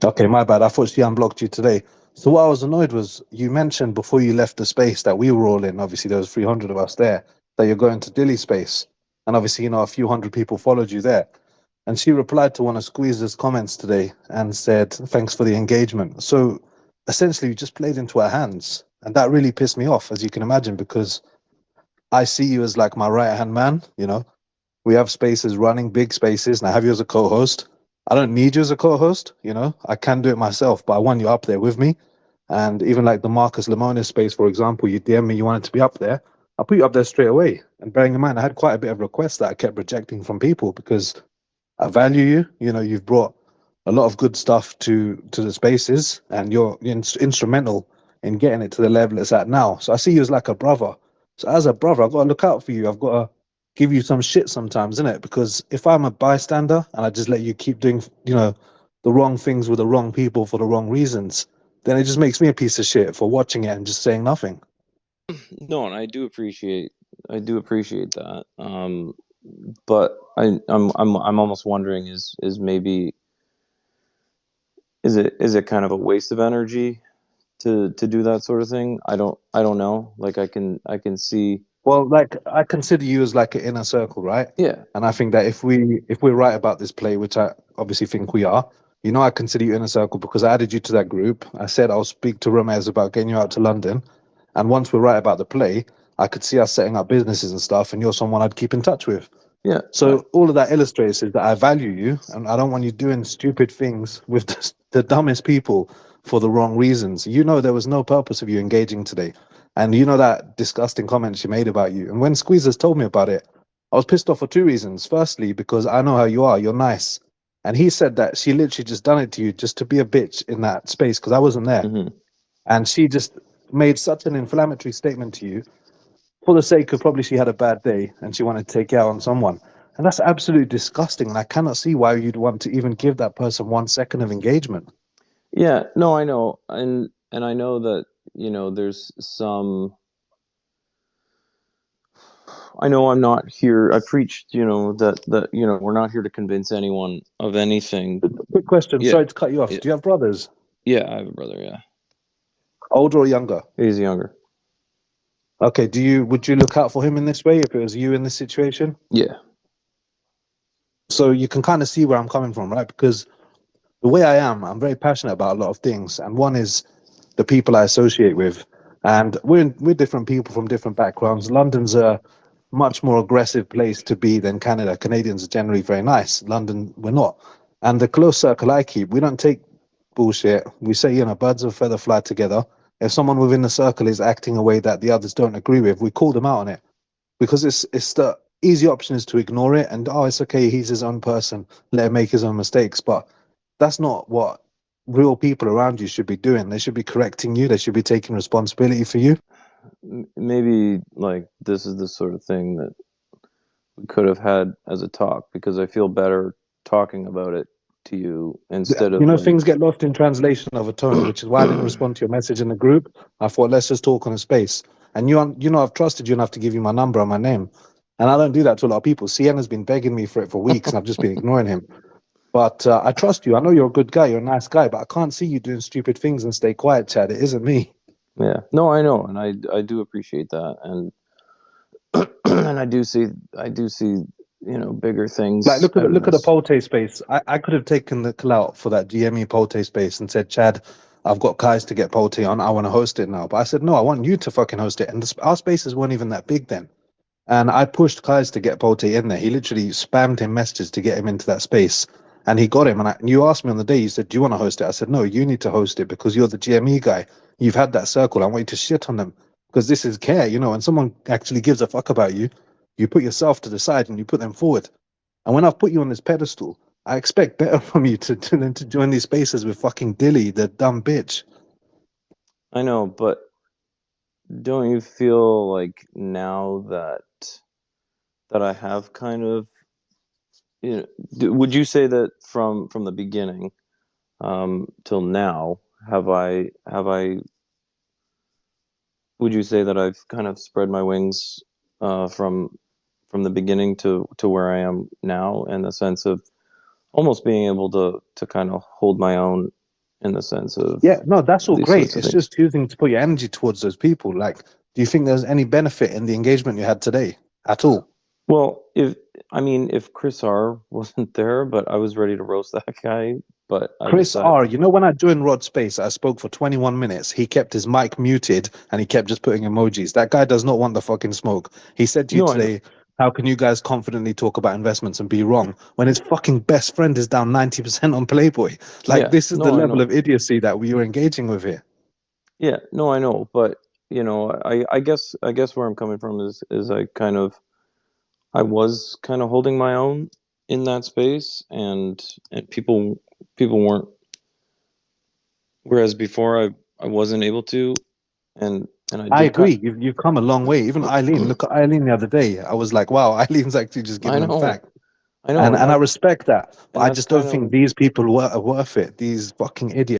Okay, my bad. I thought she unblocked you today. So what I was annoyed was you mentioned before you left the space that we were all in. Obviously, there was 300 of us there. That you're going to Dilly space, and obviously, a few hundred people followed you there. And she replied to one of Squeeze's comments today and said, "Thanks for the engagement." So essentially, you just played into her hands, and that really pissed me off, as you can imagine, because I see you as like my right hand man. We have spaces running, big spaces, and I have you as a co-host. I don't need you as a co-host, I can do it myself, but I want you up there with me. And even like the Marcus Lemonis space, for example, you DM me, you wanted to be up there. I'll put you up there straight away. And bearing in mind, I had quite a bit of requests that I kept rejecting from people because I value you. You've brought a lot of good stuff to the spaces, and you're instrumental in getting it to the level it's at now. So I see you as like a brother. So as a brother, I've got to look out for you. I've got to give you some shit sometimes, innit? Because if I'm a bystander and I just let you keep doing, the wrong things with the wrong people for the wrong reasons, then it just makes me a piece of shit for watching it and just saying nothing. No, and I do appreciate that. But I'm almost wondering, is maybe, is it kind of a waste of energy to do that sort of thing? I don't know. Like, I can see. Well, like I consider you as like an inner circle, right? Yeah. And I think that if we're right about this play, which I obviously think we are, I consider you inner circle because I added you to that group. I said I'll speak to Romez about getting you out to London, and once we're right about the play, I could see us setting up businesses and stuff, and you're someone I'd keep in touch with. Yeah. So all of that illustrates is that I value you, and I don't want you doing stupid things with the dumbest people for the wrong reasons. There was no purpose of you engaging today, and that disgusting comment she made about you. And when Squeezers told me about it, I was pissed off for two reasons. Firstly, because I know how you are, you're nice, and he said that she literally just done it to you just to be a bitch in that space because I wasn't there, Hmm. and she just made such an inflammatory statement to you for the sake of probably she had a bad day and she wanted to take it out on someone. And that's absolutely disgusting. And I cannot see why you'd want to even give that person 1 second of engagement. Yeah. No, I know, and I know that, there's some. I know I'm not here. I preached, that we're not here to convince anyone of anything. Quick question. Yeah. Sorry to cut you off. Yeah. Do you have brothers, Yeah. I have a brother. Yeah. older or younger? He's younger. Okay. Would you look out for him in this way if it was you in this situation? Yeah. So you can kind of see where I'm coming from, right? Because the way I am, I'm very passionate about a lot of things. And one is the people I associate with. And we're different people from different backgrounds. London's a much more aggressive place to be than Canada. Canadians are generally very nice. London, we're not. And the close circle I keep, we don't take bullshit. We say, birds of a feather fly together. If someone within the circle is acting a way that the others don't agree with, we call them out on it because it's the easy option is to ignore it and it's okay. He's his own person. Let him make his own mistakes. But that's not what real people around you should be doing. They should be correcting you. They should be taking responsibility for you. Maybe, like, this is the sort of thing that we could have had as a talk, because I feel better talking about it to you instead of, like. Things get lost in translation of a tone, which is why I didn't respond to your message in the group. I thought, let's just talk on a space. And I've trusted you enough to give you my number and my name. And I don't do that to a lot of people. Sienna's been begging me for it for weeks, and I've just been ignoring him. But I trust you. I know you're a good guy. You're a nice guy, but I can't see you doing stupid things and stay quiet, Chad. It isn't me. Yeah. No, I know, and I do appreciate that, and and I do see bigger Like, things look at out of the this. Polte space. I could have taken the clout for that GME Polte space and said, Chad, I've got Kai's to get Polte on. I want to host it now. But I said, no, I want you to fucking host it. And our spaces weren't even that big then. And I pushed Kai's to get Polte in there. He literally spammed him messages to get him into that space. And he got him. And you asked me on the day, you said, do you want to host it? I said, no, you need to host it because you're the GME guy. You've had that circle. I want you to shit on them because this is care. When someone actually gives a fuck about you, you put yourself to the side and you put them forward. And when I've put you on this pedestal, I expect better from you than to join these spaces with fucking Dilly, the dumb bitch. I know, but don't you feel like now that I have kind of, would you say that from the beginning, till now, have I would you say that I've kind of spread my wings, from the beginning to where I am now, in the sense of almost being able to kind of hold my own in the sense of Yeah, no, that's all these great. sorts of It's things. just choosing to put your energy towards those people. Like, do you think there's any benefit in the engagement you had today at all? Well, if Chris R wasn't there, but I was ready to roast that guy, but I Chris decided R, you know, when I joined Rod Space, I spoke for 21 minutes. He kept his mic muted and he kept just putting emojis. That guy does not want the fucking smoke. He said to you no, I know. today, how can you guys confidently talk about investments and be wrong when his fucking best friend is down 90% on Playboy? Like, Yeah, this is the no, I level know. of idiocy that we were engaging with here. Yeah, no, I know. But I guess where I'm coming from is I was kind of holding my own in that space, and people weren't. Whereas before I wasn't able to, and I I did cut. agree. You've come a long way. Even Eileen, look at Eileen the other day. I was like, wow, Eileen's actually just I giving them know, facts. I know, And and I that respect that. But and I that's just don't kind think of these people are worth it. These fucking idiots.